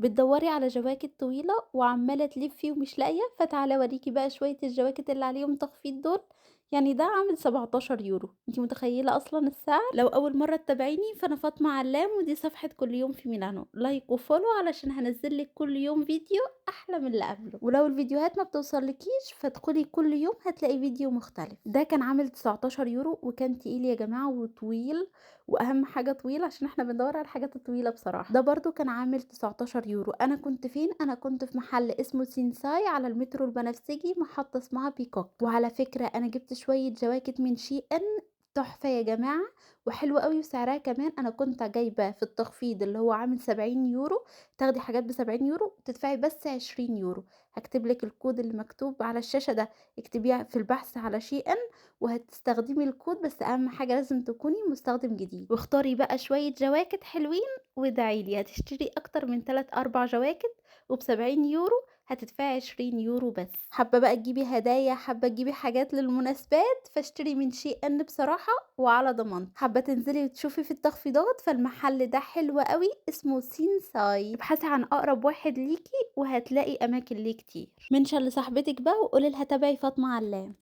بتدوري على جواكت طويلة وعمالة تلفي ومش لاقية، فتعالي اوريكي بقى شوية الجواكت اللي عليهم تخفيض دول. يعني ده عامل 17 يورو. انتي متخيلة اصلا السعر؟ لو اول مرة تتابعيني فانا فاطمة علام، ودي صفحة كل يوم في ميلانو. لايك وفولو علشان هنزلك كل يوم فيديو احلى من اللي قبله، ولو الفيديوهات ما بتوصلكيش فادخلي كل يوم هتلاقي فيديو مختلف. ده كان عامل 19 يورو وكان تقيل يا جماعة وطويل، واهم حاجة طويل عشان احنا بندور على الحاجات الطويلة بصراحة. ده برضو كان عامل 19 يورو. انا كنت فين؟ انا كنت في محل اسمه سينساي على المترو البنفسجي، محطة اسمها بيكوك. وعلى فكرة انا جبت شوية جواكت من شي ان تحفة يا جماعة وحلوة قوي، وسعرها كمان انا كنت جايبة في التخفيض اللي هو عامل 70 يورو. تاخدي حاجات ب70 يورو تدفعي بس 20 يورو. هكتب لك الكود اللي مكتوب على الشاشة ده، اكتبيه في البحث على شي ان وهتستخدمي الكود. بس اهم حاجة لازم تكوني مستخدم جديد، واختاري بقى شوية جواكت حلوين وادعيلي. هتشتري اكتر من 3 4 جواكت وب70 يورو، هتدفعي 20 يورو بس. حابة بقى تجيبي هدايا، حابة تجيبي حاجات للمناسبات، فاشتري من شي ان بصراحة وعلى ضمانتي. حابة تنزلي وتشوفي في التخفيضات، فالمحل ده حلو قوي اسمه سينساي. ابحثي عن اقرب واحد ليكي وهتلاقي اماكن ليه كتير. منشن لصاحبتك بقى وقولي لها تابعي فاطمة علام.